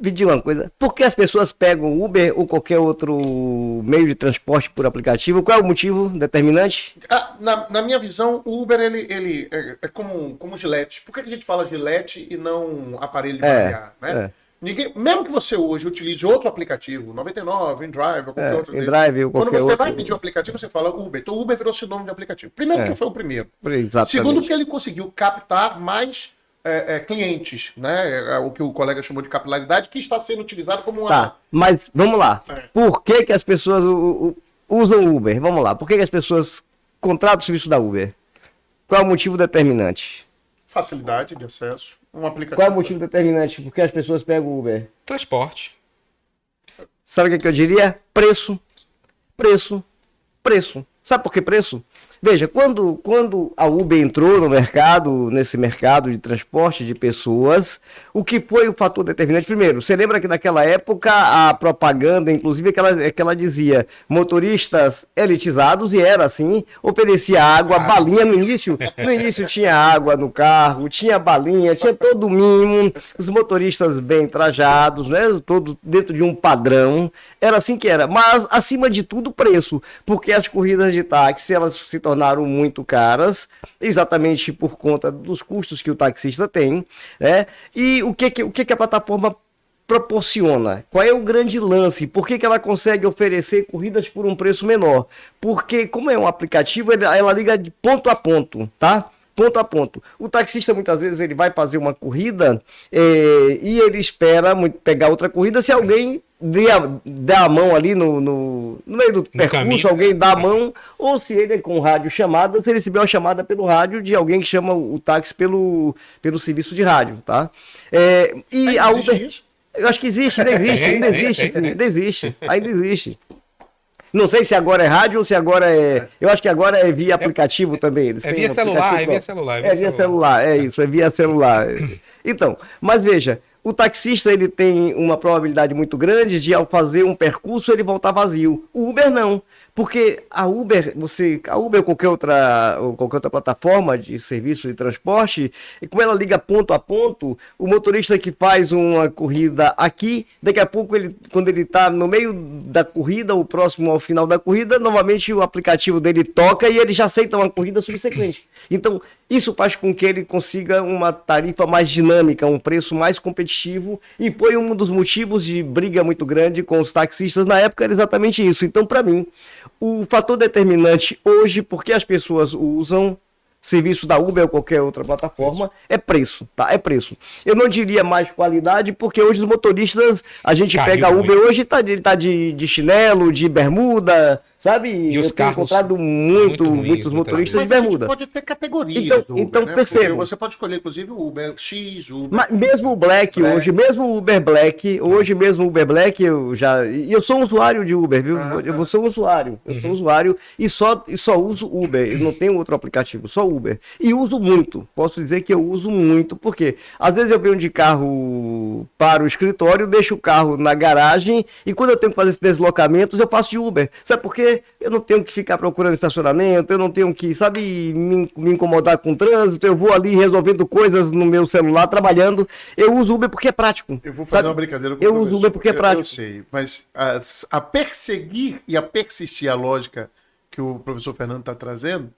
pedir uma coisa. Por que as pessoas pegam Uber ou qualquer outro meio de transporte por aplicativo? Qual é o motivo determinante? Na minha visão, o Uber ele é como Gillette. Por que a gente fala Gillette e não aparelho de barbear, né? Mesmo que você hoje utilize outro aplicativo, 99, InDrive, ou qualquer outro InDrive, ou quando qualquer você outro. vai pedir um aplicativo, você fala Uber. Então, o Uber virou sinônimo de aplicativo. Primeiro, porque foi o primeiro. Exatamente. Segundo, porque ele conseguiu captar mais clientes, né? O que o colega chamou de capilaridade, que está sendo utilizado como uma... Tá, mas vamos lá. Por que as pessoas usam o Uber? Vamos lá. Por que as pessoas contratam o serviço da Uber? Qual é o motivo determinante? Facilidade de acesso. Um aplicativo. Qual é o motivo determinante? Por que as pessoas pegam o Uber? Transporte. Sabe o que eu diria? Preço. Preço. Preço. Sabe por que preço? Veja, quando a Uber entrou no mercado, nesse mercado de transporte de pessoas, o que foi o fator determinante? Primeiro, você lembra que naquela época a propaganda, inclusive que ela dizia motoristas elitizados, e era assim, oferecia água, balinha no início. No início tinha água no carro, tinha balinha, tinha todo o mínimo, os motoristas bem trajados, né? Todo dentro de um padrão. Era assim que era. Mas, acima de tudo, preço. Porque as corridas de táxi, elas se tornaram muito caras, exatamente por conta dos custos que o taxista tem, né? E o que a plataforma proporciona? Qual é o grande lance? Por que ela consegue oferecer corridas por um preço menor? Porque, como é um aplicativo, ela liga de ponto a ponto, tá? Ponto a ponto. O taxista, muitas vezes, ele vai fazer uma corrida e ele espera pegar outra corrida se alguém dá a mão ali no meio do percurso, caminho. Alguém dá a mão, ou se ele com rádio chamada, se ele receber uma chamada pelo rádio de alguém que chama o táxi pelo serviço de rádio, tá? E a Uber, isso? eu acho que existe, ainda existe. Não sei se agora é rádio ou se agora é... Eu acho que agora é via aplicativo também. Eles têm via celular, é via celular. É via celular, é isso, é via celular. Então, mas veja, o taxista ele tem uma probabilidade muito grande de, ao fazer um percurso, ele voltar vazio. O Uber não. Porque a Uber ou qualquer outra plataforma de serviço de transporte, e como ela liga ponto a ponto, o motorista que faz uma corrida aqui, daqui a pouco, quando ele está no meio da corrida, ou próximo ao final da corrida, novamente o aplicativo dele toca e ele já aceita uma corrida subsequente. Então, isso faz com que ele consiga uma tarifa mais dinâmica, um preço mais competitivo, e foi um dos motivos de briga muito grande com os taxistas na época, era exatamente isso. Então, para mim, o fator determinante hoje, porque as pessoas usam serviço da Uber ou qualquer outra plataforma, é preço, tá? É preço. Eu não diria mais qualidade, porque hoje os motoristas, a gente pega a Uber hoje, ele tá de chinelo, de bermuda, sabe? E os eu tenho carros encontrado muitos motoristas de bermuda. Pode ter categorias do Uber, então né? perceba. Porque você pode escolher, inclusive, o Uber X, o Uber... Mas mesmo o Black hoje, mesmo o Uber Black, eu sou um usuário de Uber, viu? Eu sou um usuário, e só uso Uber, eu não tenho outro aplicativo, só Uber. E uso muito, posso dizer que eu uso muito, porque às vezes eu venho de carro para o escritório, deixo o carro na garagem, e quando eu tenho que fazer esses deslocamentos, eu faço de Uber. Sabe por quê? Eu não tenho que ficar procurando estacionamento, eu não tenho que, me incomodar com o trânsito, eu vou ali resolvendo coisas no meu celular, trabalhando. Eu uso Uber porque é prático. Eu vou fazer uma brincadeira com Eu uso Uber porque é prático. Eu sei, mas a perseguir e a persistir a lógica que o professor Fernando está trazendo,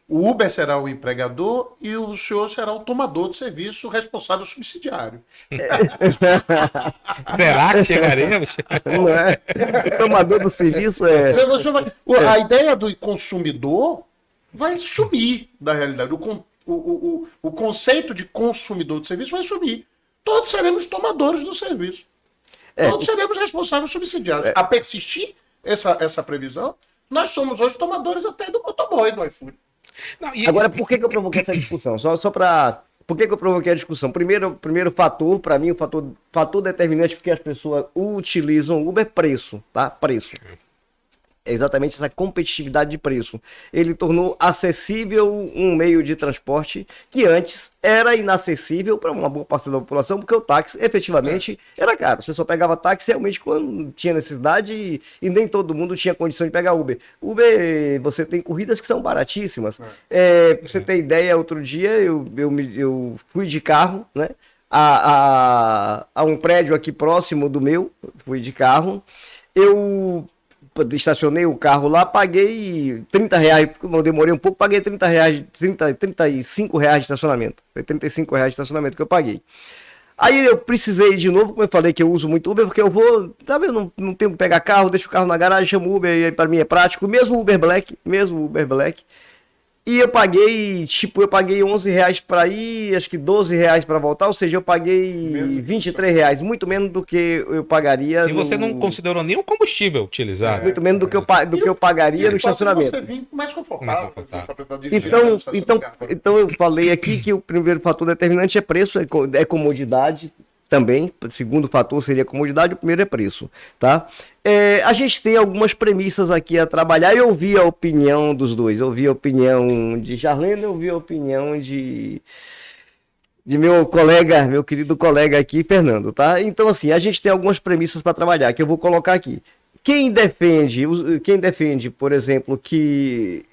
o Uber será o empregador e o senhor será o tomador de serviço responsável subsidiário. Será que chegaremos? Não é? O tomador do serviço é... A ideia do consumidor vai sumir da realidade. O conceito de consumidor de serviço vai sumir. Todos seremos tomadores do serviço. Todos seremos responsáveis subsidiários. A persistir essa previsão, nós somos hoje tomadores até do motoboy do iFood. Não, Agora, por que eu provoquei essa discussão? Só para... Por que eu provoquei a discussão? Primeiro fator, para mim, o fator determinante porque as pessoas utilizam o Uber, preço, tá? Preço. É exatamente essa competitividade de preço. Ele tornou acessível um meio de transporte que antes era inacessível para uma boa parcela da população, porque o táxi efetivamente era caro. Você só pegava táxi realmente quando tinha necessidade e nem todo mundo tinha condição de pegar Uber. Uber, você tem corridas que são baratíssimas. Pra você ter ideia, outro dia eu fui de carro, né? a um prédio aqui próximo do meu, fui de carro, eu estacionei o carro lá, paguei R$ 30, eu demorei um pouco, paguei R$ 35 reais de estacionamento. Foi R$ 35 de estacionamento que eu paguei. Aí eu precisei de novo, como eu falei que eu uso muito Uber, porque eu vou, sabe, eu não tenho que pegar carro, deixo o carro na garagem, chamo Uber, e para mim é prático, mesmo Uber Black. E eu paguei R$ 11 para ir, acho que R$ 12 para voltar, ou seja, eu paguei R$ 23, muito menos do que eu pagaria. E você não considerou nenhum combustível utilizado. Muito menos do que eu pagaria no estacionamento. Você vir mais confortável. Então eu falei aqui que o primeiro fator determinante é preço, é comodidade também. O segundo fator seria comodidade, o primeiro é preço, tá? A gente tem algumas premissas aqui a trabalhar. Eu ouvi a opinião dos dois. Eu ouvi a opinião de Jarlene, eu ouvi a opinião de meu colega, meu querido colega aqui, Fernando, tá? Então, assim, a gente tem algumas premissas para trabalhar, que eu vou colocar aqui. Quem defende, por exemplo, que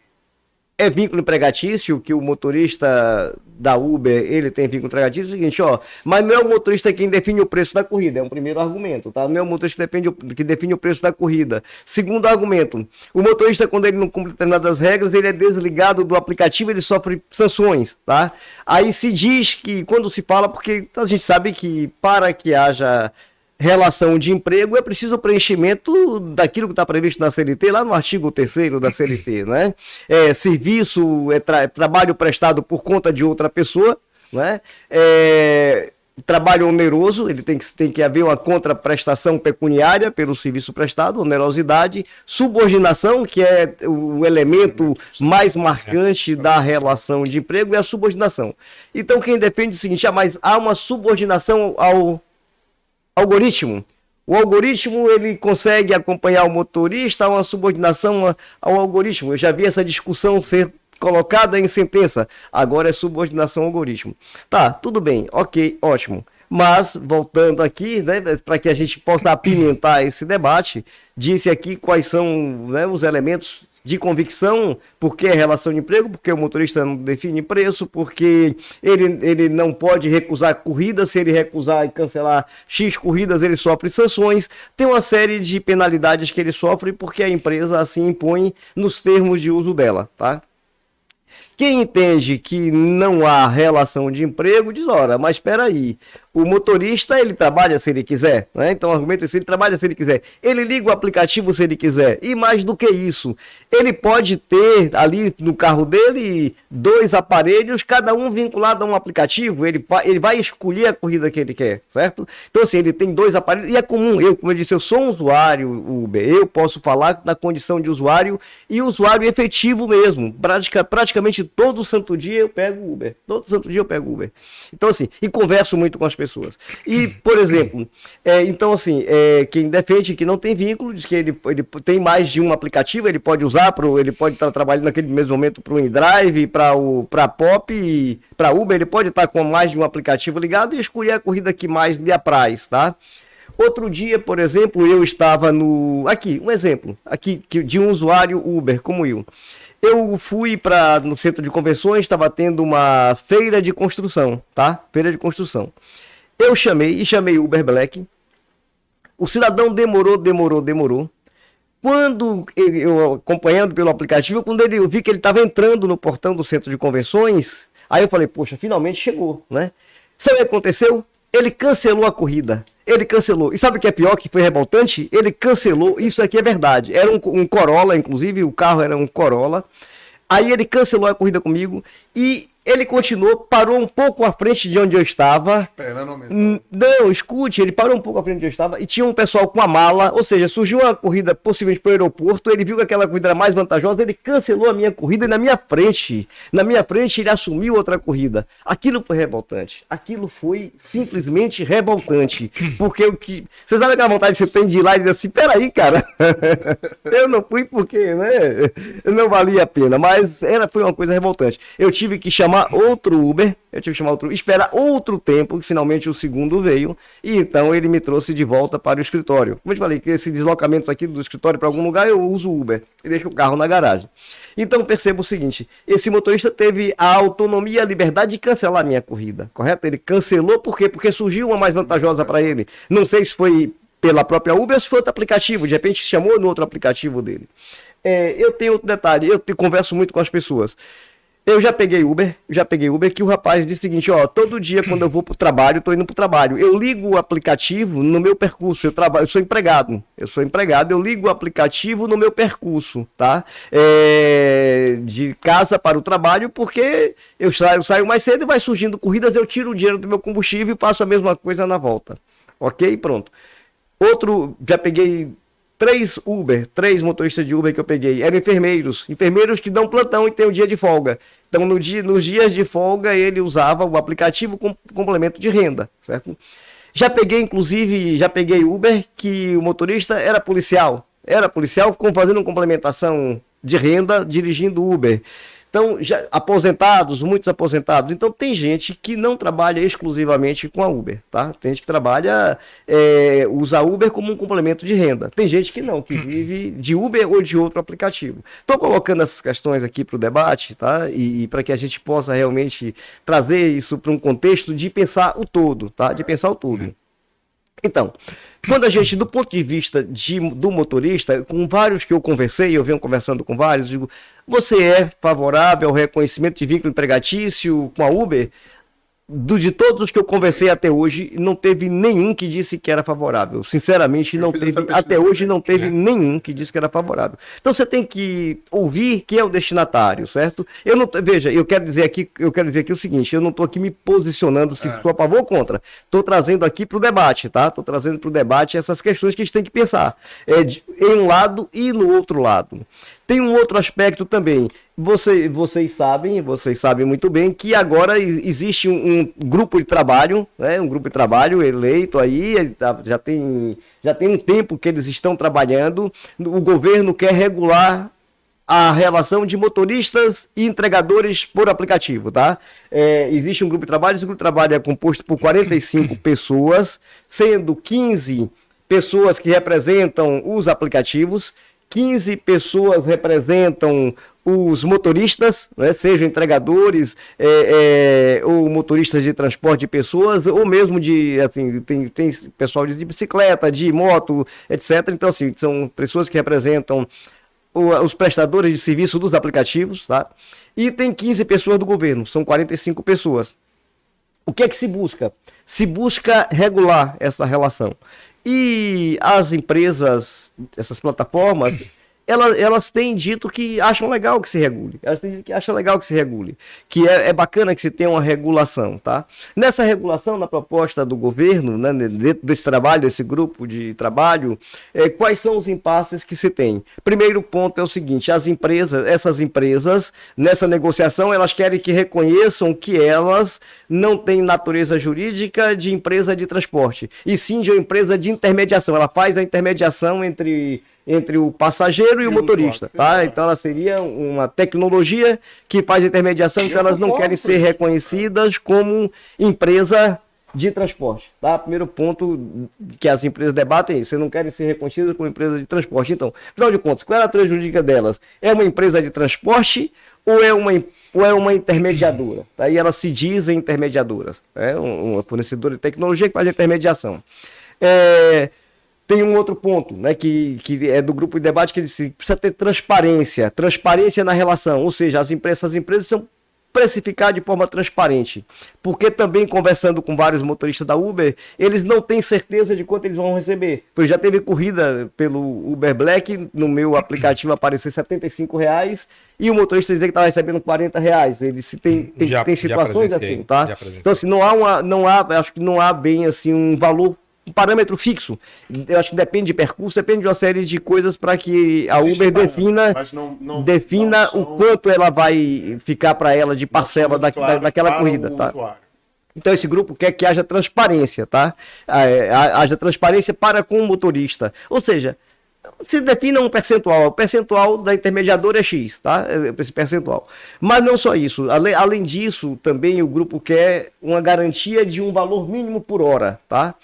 é vínculo empregatício, que o motorista da Uber, ele tem vínculo empregatício, é o seguinte, ó, mas não é o motorista quem define o preço da corrida, é um primeiro argumento, tá? Não é o motorista que define o preço da corrida. Segundo argumento, o motorista, quando ele não cumpre determinadas regras, ele é desligado do aplicativo, ele sofre sanções, tá? Aí se diz que, quando se fala, porque a gente sabe que para que haja relação de emprego é preciso o preenchimento daquilo que está previsto na CLT, lá no artigo 3º da CLT, né? Serviço, trabalho prestado por conta de outra pessoa, né? Trabalho oneroso, ele tem que haver uma contraprestação pecuniária pelo serviço prestado, onerosidade, subordinação, que é o elemento mais marcante da relação de emprego, é a subordinação. Então quem defende o seguinte, mas há uma subordinação ao algoritmo. O algoritmo, ele consegue acompanhar o motorista, há uma subordinação ao algoritmo. Eu já vi essa discussão ser colocada em sentença. Agora é subordinação ao algoritmo. Tá, tudo bem, ok, ótimo. Mas, voltando aqui, né, para que a gente possa apimentar esse debate, disse aqui quais são, né, os elementos de convicção, porque é relação de emprego, porque o motorista não define preço, porque ele não pode recusar corridas, se ele recusar e cancelar X corridas, ele sofre sanções, tem uma série de penalidades que ele sofre porque a empresa assim impõe nos termos de uso dela, tá? Quem entende que não há relação de emprego, diz, ora, mas espera aí, o motorista, ele trabalha se ele quiser, né? Então o argumento é se ele trabalha se ele quiser, ele liga o aplicativo se ele quiser, e mais do que isso, ele pode ter ali no carro dele 2 aparelhos, cada um vinculado a um aplicativo, ele vai escolher a corrida que ele quer, certo? Então assim, ele tem 2 aparelhos, e é comum, como eu disse, eu sou um usuário Uber, eu posso falar na condição de usuário, e usuário efetivo mesmo, praticamente todo santo dia eu pego Uber, então assim, e converso muito com as pessoas. E, por exemplo, então assim, quem defende que não tem vínculo, diz que ele tem mais de um aplicativo, ele pode usar, ele pode estar trabalhando naquele mesmo momento para o InDrive, para Pop, para Uber, ele pode estar com mais de um aplicativo ligado e escolher a corrida que mais lhe apraz, tá? Outro dia, por exemplo, eu estava aqui, um exemplo, aqui de um usuário Uber, como eu. Eu fui no centro de convenções, estava tendo uma feira de construção, tá? Feira de construção. Eu chamei o Uber Black. O cidadão demorou. Quando eu acompanhando pelo aplicativo, quando eu vi que ele estava entrando no portão do centro de convenções, aí eu falei, poxa, finalmente chegou, né? Sabe o que aconteceu? Ele cancelou a corrida. Ele cancelou. E sabe o que é pior, que foi revoltante? Ele cancelou, isso aqui é verdade. Era um Corolla, inclusive, o carro era um Corolla. Aí ele cancelou a corrida comigo e ele continuou, parou um pouco à frente de onde eu estava. Esperando aumentar. Não, escute, ele parou um pouco à frente de onde eu estava e tinha um pessoal com a mala, ou seja, surgiu uma corrida possivelmente para o aeroporto, ele viu que aquela corrida era mais vantajosa, ele cancelou a minha corrida e na minha frente ele assumiu outra corrida. Aquilo foi revoltante, aquilo foi simplesmente revoltante, porque você sabe aquela vontade que você tem de ir lá e dizer assim, peraí, cara, eu não fui porque, né, não valia a pena, mas foi uma coisa revoltante. Eu tive que chamar chamar outro Uber, esperar outro tempo, que finalmente o segundo veio, e então ele me trouxe de volta para o escritório. Como eu te falei, que esses deslocamentos aqui do escritório para algum lugar, eu uso o Uber e deixo o carro na garagem. Então perceba o seguinte, esse motorista teve a autonomia, a liberdade de cancelar a minha corrida, correto? Ele cancelou por quê? Porque surgiu uma mais vantajosa para ele. Não sei se foi pela própria Uber ou se foi outro aplicativo, de repente chamou no outro aplicativo dele. Eu tenho outro detalhe, eu converso muito com as pessoas. Eu já peguei Uber que o rapaz disse o seguinte, ó, todo dia quando eu vou pro trabalho, tô indo pro trabalho, eu ligo o aplicativo no meu percurso, eu sou empregado, eu ligo o aplicativo no meu percurso, tá? De casa para o trabalho, porque eu saio mais cedo e vai surgindo corridas, eu tiro o dinheiro do meu combustível e faço a mesma coisa na volta, ok? Pronto. Já peguei três motoristas de Uber que eu peguei, eram enfermeiros que dão plantão e tem um dia de folga. Então, nos dias de folga, ele usava o aplicativo como complemento de renda, certo? Já peguei Uber que o motorista era policial, fazendo uma complementação de renda, dirigindo Uber. Então, muitos aposentados. Então, tem gente que não trabalha exclusivamente com a Uber, tá? Tem gente que trabalha, usa Uber como um complemento de renda. Tem gente que não, que vive de Uber ou de outro aplicativo. Estou colocando essas questões aqui para o debate, tá? E para que a gente possa realmente trazer isso para um contexto de pensar o todo, tá? De pensar o todo. Então, quando a gente, do ponto de vista do motorista, com vários que eu conversei, eu venho conversando com vários, digo, você é favorável ao reconhecimento de vínculo empregatício com a Uber? De todos os que eu conversei até hoje, não teve nenhum que disse que era favorável. Sinceramente, até hoje não teve nenhum que disse que era favorável. Então você tem que ouvir quem é o destinatário, certo? Veja, eu quero dizer aqui o seguinte, eu não estou aqui me posicionando se sou a favor ou contra. Estou trazendo aqui para o debate, tá? Estou trazendo para o debate essas questões que a gente tem que pensar. Em um lado e no outro lado. Tem um outro aspecto também. Vocês sabem muito bem que agora existe um grupo de trabalho, né? Um grupo de trabalho eleito aí, já tem um tempo que eles estão trabalhando. O governo quer regular a relação de motoristas e entregadores por aplicativo, tá? Existe um grupo de trabalho, esse grupo de trabalho é composto por 45 pessoas, sendo 15 pessoas que representam os aplicativos, 15 pessoas representam os motoristas, né, sejam entregadores ou motoristas de transporte de pessoas, ou mesmo tem pessoal de bicicleta, de moto, etc. Então, assim, são pessoas que representam os prestadores de serviço dos aplicativos, tá? E tem 15 pessoas do governo, são 45 pessoas. O que é que se busca? Se busca regular essa relação. E as empresas, essas plataformas, elas têm dito que acham legal que se regule. Que é bacana que se tenha uma regulação, tá? Nessa regulação, na proposta do governo, né, dentro desse trabalho, desse grupo de trabalho, quais são os impasses que se tem? Primeiro ponto é o seguinte, essas empresas, nessa negociação, elas querem que reconheçam que elas não têm natureza jurídica de empresa de transporte, e sim de uma empresa de intermediação. Ela faz a intermediação entre o passageiro e o motorista, tá? Então ela seria uma tecnologia que faz intermediação, então elas não querem ser reconhecidas como empresa de transporte, tá? Primeiro ponto que as empresas debatem é isso, não querem ser reconhecidas como empresa de transporte. Então, afinal de contas, qual é a natureza jurídica delas? É uma empresa de transporte ou é uma intermediadora? Aí elas se dizem intermediadoras, uma fornecedora de tecnologia que faz intermediação. Tem um outro ponto, né, que é do grupo de debate, que ele precisa ter transparência na relação, ou seja, essas empresas são precificar de forma transparente, porque também conversando com vários motoristas da Uber, eles não têm certeza de quanto eles vão receber. Porque já teve corrida pelo Uber Black, no meu aplicativo apareceu R$75 e o motorista dizia que estava recebendo R$40. Eles tem situações assim, tá? Então assim, acho que não há bem assim um valor, um parâmetro fixo. Eu acho que depende de percurso, depende de uma série de coisas para que a Uber defina o quanto ela vai ficar para ela de parcela daquela corrida, tá? Então esse grupo quer que haja transparência, tá? Haja transparência para com o motorista. Ou seja, Se defina um percentual, o percentual da intermediadora é X, tá? Esse percentual. Mas não só isso, além disso, também o grupo quer uma garantia de um valor mínimo por hora, tá?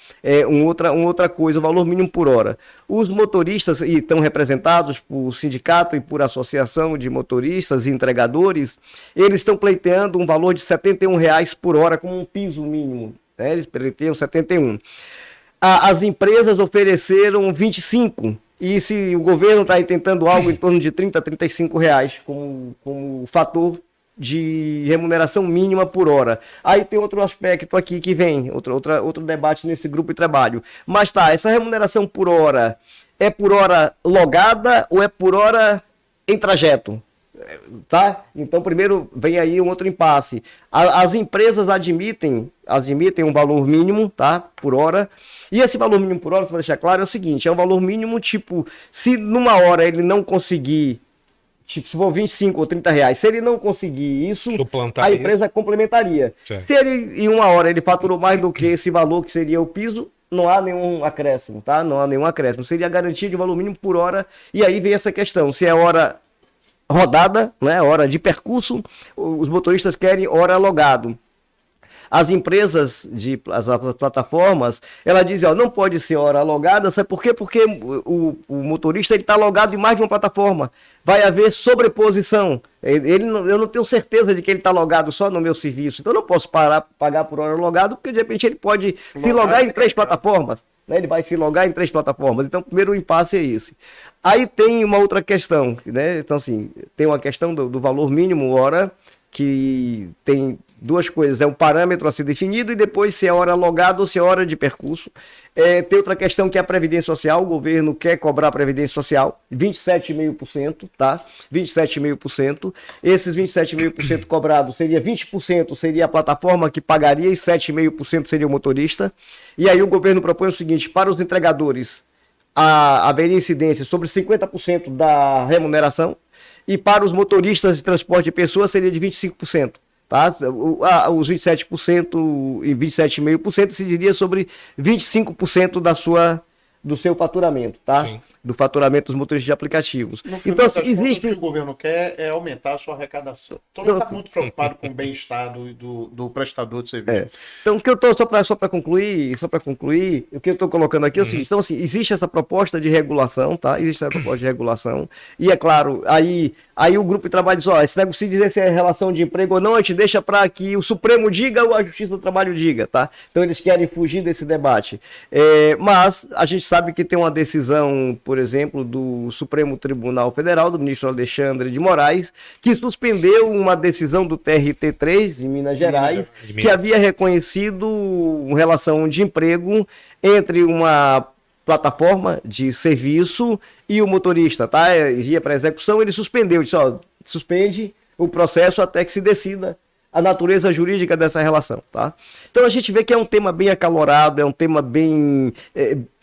Uma outra coisa, o valor mínimo por hora. Os motoristas, e estão representados por sindicato e por associação de motoristas e entregadores, eles estão pleiteando um valor de R$ 71,00 por hora como um piso mínimo, né? Eles pleiteiam 71. As empresas ofereceram 25. E se o governo está aí tentando algo em torno de 30 a 35 reais como fator de remuneração mínima por hora. Aí tem outro aspecto aqui que vem, outro debate nesse grupo de trabalho. Mas tá, essa remuneração por hora é por hora logada ou é por hora em trajeto? Tá? Então primeiro vem aí um outro impasse. As empresas admitem um valor mínimo, tá? Por hora. E esse valor mínimo por hora, só para deixar claro, é o seguinte, é um valor mínimo, tipo, se numa hora ele não conseguir, tipo, se for 25 ou 30 reais, se ele não conseguir isso, a empresa complementaria. Certo. Se ele, em uma hora, ele faturou mais do que esse valor que seria o piso, não há nenhum acréscimo, tá? Não há nenhum acréscimo. Seria a garantia de valor mínimo por hora. E aí vem essa questão, se é hora rodada, né, hora de percurso, os motoristas querem hora logado. As empresas, as plataformas, ela diz, ó, não pode ser hora logada, sabe por quê? Porque o motorista está logado em mais de uma plataforma. Vai haver sobreposição. Eu não tenho certeza de que ele está logado só no meu serviço. Então eu não posso pagar por hora logado, porque de repente ele pode se logar em 3 plataformas. Né? Ele vai se logar em 3 plataformas. Então, primeiro o impasse é esse. Aí tem uma outra questão, né? Então, assim, tem uma questão do valor mínimo hora, que tem duas coisas, é um parâmetro a ser definido e depois se é hora logada ou se é hora de percurso. Tem outra questão que é a Previdência Social, o governo quer cobrar a Previdência Social, 27,5%, tá? 27,5%. Esses 27,5% cobrados seria 20% seria a plataforma que pagaria e 7,5% seria o motorista. E aí o governo propõe o seguinte, para os entregadores, haveria incidência sobre 50% da remuneração, e para os motoristas de transporte de pessoas seria de 25%. Tá? Os 27% e 27,5% se diria sobre 25% do seu faturamento, tá? Sim. Do faturamento dos motoristas de aplicativos. Então, assim, existe... O que o governo quer é aumentar a sua arrecadação. Então, ele está muito preocupado com o bem-estar do prestador de serviço. Então, o que eu estou, só para concluir, o que eu estou colocando aqui é o seguinte, então, assim, existe essa proposta de regulação, tá? Existe essa proposta de regulação, e é claro, aí o grupo de trabalho diz, ó, esse negócio de dizer se é relação de emprego ou não, a gente deixa para que o Supremo diga ou a Justiça do Trabalho diga, tá? Então, eles querem fugir desse debate. Mas a gente sabe que tem uma decisão, por exemplo, do Supremo Tribunal Federal, do ministro Alexandre de Moraes, que suspendeu uma decisão do TRT3 em Minas Gerais, que havia reconhecido uma relação de emprego entre uma plataforma de serviço e o motorista, tá? Ia para execução, ele suspendeu, disse, ó, suspende o processo até que se decida a natureza jurídica dessa relação, tá? Então a gente vê que é um tema bem acalorado, é um tema bem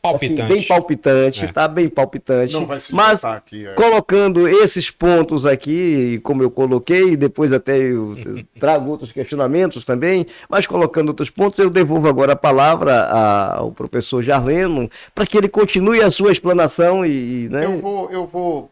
palpitante, assim, bem palpitante, tá? Bem palpitante. Não vai se mas aqui, colocando esses pontos aqui, como eu coloquei, depois até eu trago outros questionamentos também, mas colocando outros pontos, eu devolvo agora a palavra ao professor Jarleno para que ele continue a sua explanação e né? Eu vou